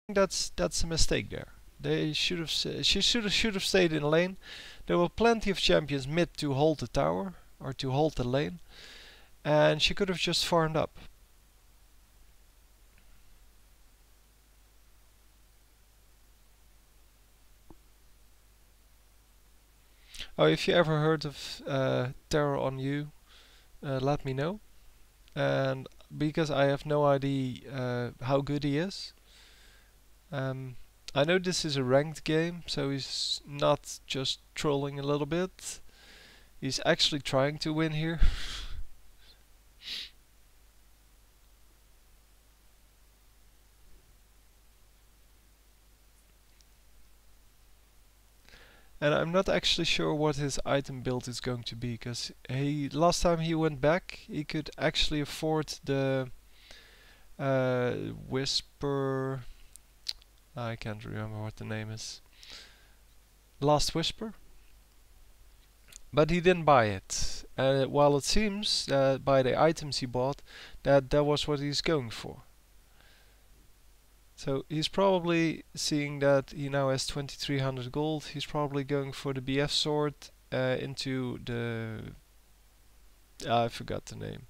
that's a mistake there. She should have stayed in lane. There were plenty of champions mid to hold the tower or to hold the lane, and she could have just farmed up. Oh, if you ever heard of TerrorOnYou, let me know. And because I have no idea how good he is. Um, I know this is a ranked game, so he's not just trolling a little bit. He's actually trying to win here. And I'm not actually sure what his item build is going to be, because last time he went back, he could actually afford the Whisper. I can't remember what the name is. Last Whisper? But he didn't buy it. While it seems by the items he bought that that was what he's going for. So he's probably seeing that he now has 2300 gold. He's probably going for the BF sword into the I forgot the name.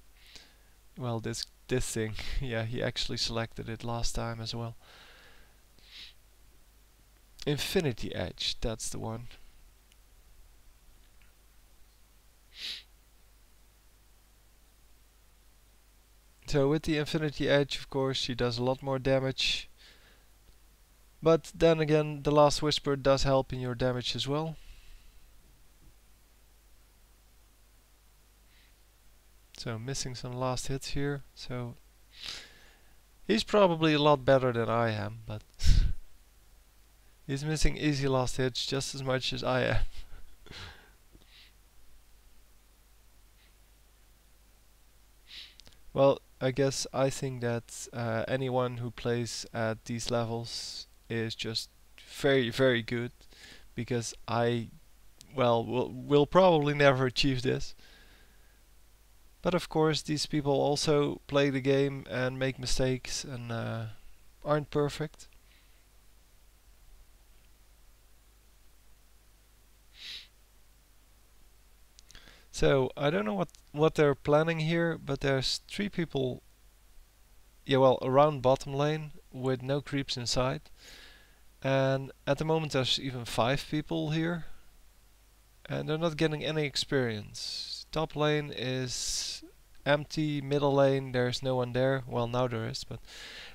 Well, this thing. Yeah, he actually selected it last time as well. Infinity Edge, that's the one. So with the Infinity Edge, of course, she does a lot more damage. But then again, the Last Whisper does help in your damage as well. So missing some last hits here. So he's probably a lot better than I am, but he's missing easy last hits just as much as I am. Well, I guess I think that anyone who plays at these levels is just very, very good, because I, well, will probably never achieve this. But of course, these people also play the game and make mistakes and aren't perfect. So I don't know what they're planning here, but there's 3 people, yeah, well, around bottom lane with no creeps inside. And at the moment there's even 5 people here, and they're not getting any experience. Top lane is empty, middle lane there's no one there, well now there is, but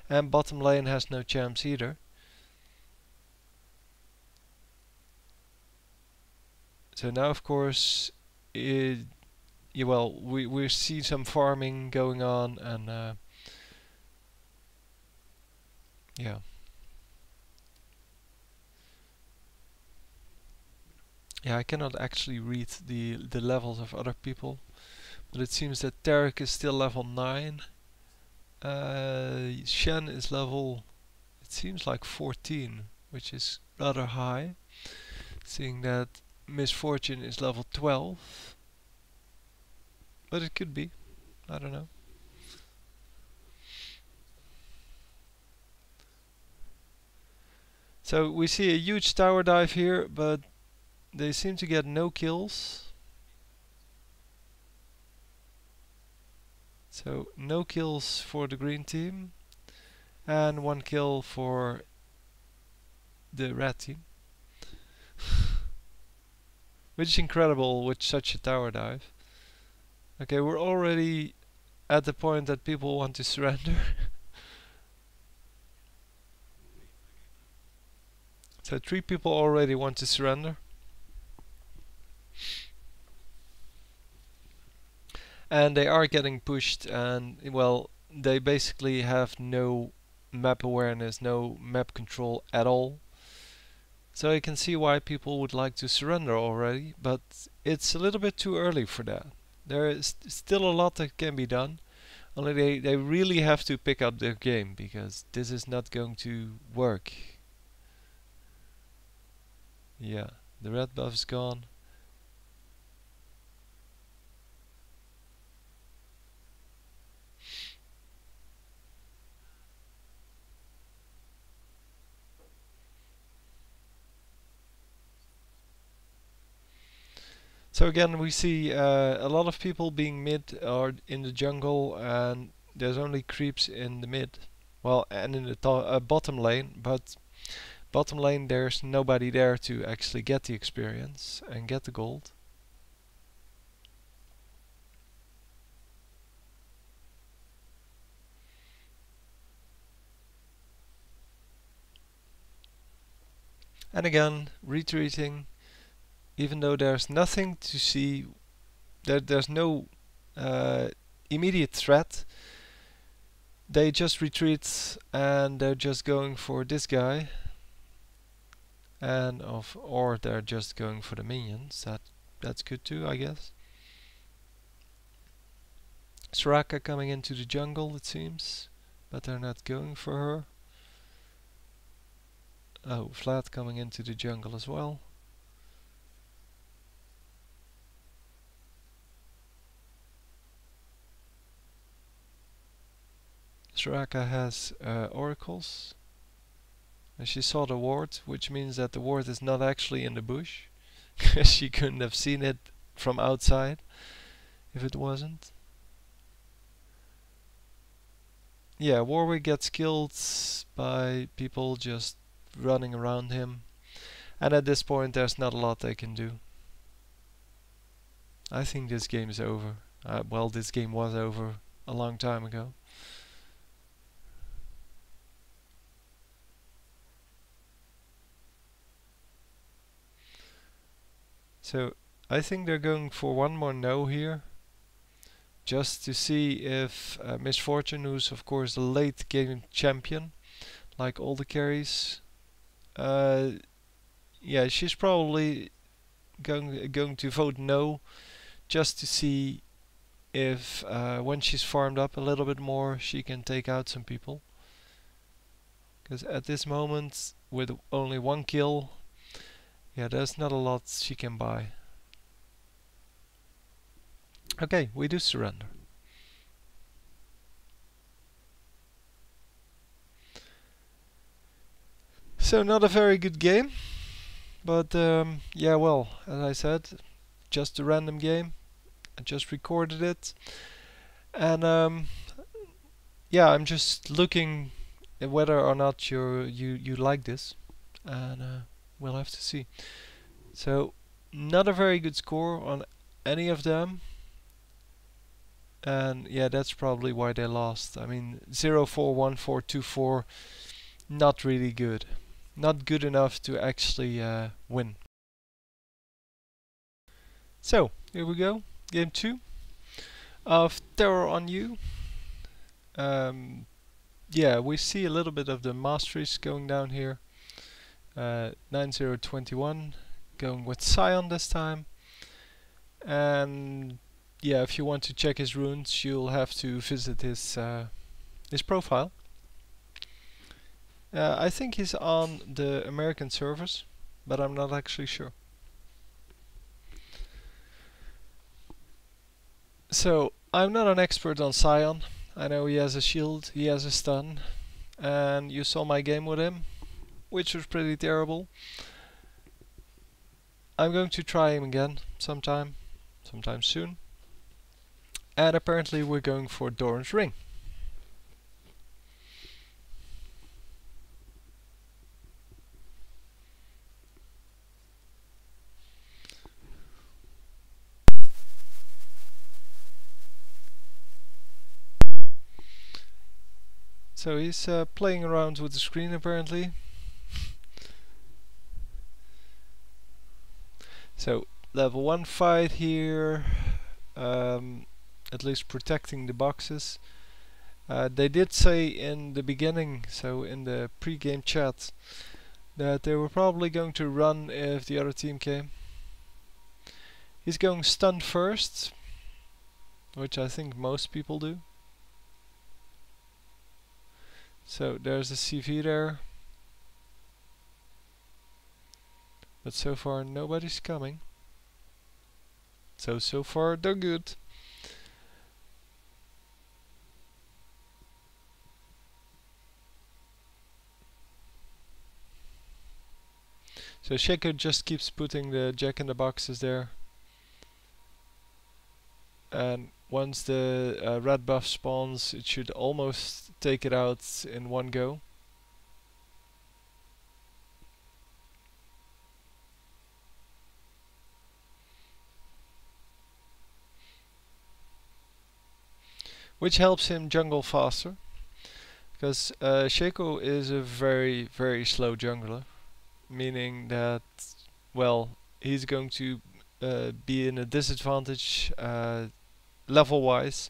and bottom lane has no champs either. So now of course yeah, well, we see some farming going on, and yeah. Yeah, I cannot actually read the levels of other people, but it seems that Tarek is still level 9. Shen is level, it seems like 14, which is rather high, seeing that Misfortune is level 12. But it could be, I don't know. So we see a huge tower dive here, but they seem to get no kills. So no kills for the green team, and 1 kill for the red team. Which is incredible with such a tower dive. Okay, we're already at the point that people want to surrender. So 3 people already want to surrender. And they are getting pushed, and well, they basically have no map awareness, no map control at all. So you can see why people would like to surrender already, but it's a little bit too early for that. There is still a lot that can be done, only they really have to pick up their game, because this is not going to work. Yeah, the red buff is gone. So again, we see a lot of people being mid or in the jungle, and there's only creeps in the mid. Well, and in the bottom lane, but bottom lane there's nobody there to actually get the experience and get the gold. And again, retreating, even though there's nothing to see, there's no immediate threat. They just retreat and they're just going for this guy, or they're just going for the minions. That's good too, I guess. Soraka coming into the jungle, it seems, but they're not going for her. Oh, Flat coming into the jungle as well. Soraka has oracles. And she saw the ward, which means that the ward is not actually in the bush. She couldn't have seen it from outside if it wasn't. Yeah, Warwick gets killed by people just running around him. And at this point there's not a lot they can do. I think this game is over. Well, this game was over a long time ago. So I think they're going for one more no here, just to see if Miss Fortune, who's of course the late game champion, like all the carries, yeah, she's probably going to vote no, just to see if when she's farmed up a little bit more, she can take out some people. Because at this moment, with only one kill, yeah, there's not a lot she can buy. Okay, we do surrender. So not a very good game, but yeah, well, as I said, just a random game. I just recorded it, and yeah, I'm just looking at whether or not you like this, and we'll have to see. So not a very good score on any of them, and yeah, that's probably why they lost. I mean, 0-4, 1-4, 2-4, not really good. Not good enough to actually win. So, here we go. Game 2 of TerrorOnYou. Yeah, we see a little bit of the masteries going down here. 9021 going with Scion this time. And yeah, if you want to check his runes, you'll have to visit his profile. I think he's on the American servers, but I'm not actually sure. So, I'm not an expert on Scion. I know he has a shield, he has a stun, and you saw my game with him, which was pretty terrible. I'm going to try him again sometime soon. And apparently we're going for Doran's Ring. So he's playing around with the screen apparently. So level 1 fight here, at least protecting the boxes. They did say in the beginning, so in the pre-game chat, that they were probably going to run if the other team came. He's going stun first, which I think most people do. So there's a CV there. But so far nobody's coming. So far they're good. So Shaker just keeps putting the jack in the boxes there. and once the red buff spawns, it should almost take it out in one go. Which helps him jungle faster, because Shaco is a very, very slow jungler, meaning that, well, he's going to be in a disadvantage level-wise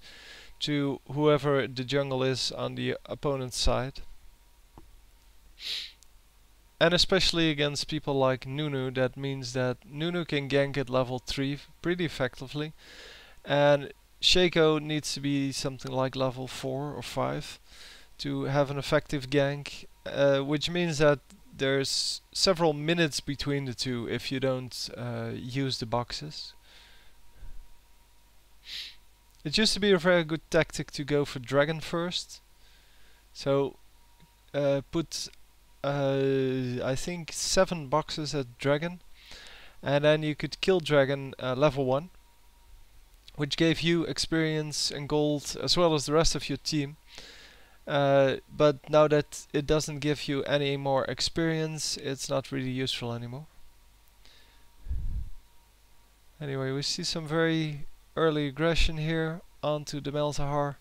to whoever the jungle is on the opponent's side. And especially against people like Nunu, that means that Nunu can gank at level 3 pretty effectively, and Shaco needs to be something like level 4 or 5 to have an effective gank, which means that there's several minutes between the two if you don't use the boxes. It used to be a very good tactic to go for Dragon first. So put I think 7 boxes at Dragon, and then you could kill Dragon level 1, which gave you experience and gold as well as the rest of your team. But now that it doesn't give you any more experience, it's not really useful anymore. Anyway, we see some very early aggression here onto the Malzahar.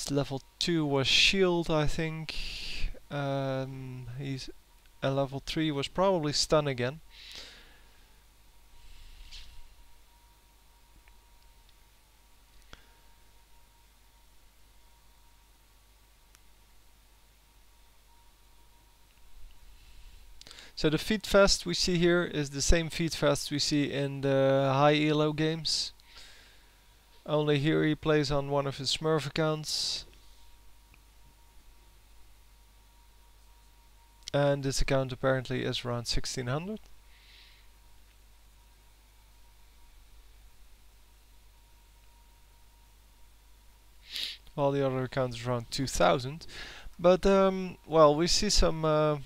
Level 2 was shield, I think. He's level 3 was probably stun again. So the feed fest we see here is the same feed fest we see in the high ELO games. Only here he plays on one of his Smurf accounts. And this account apparently is around 1600. While the other account is around 2000. But well, we see some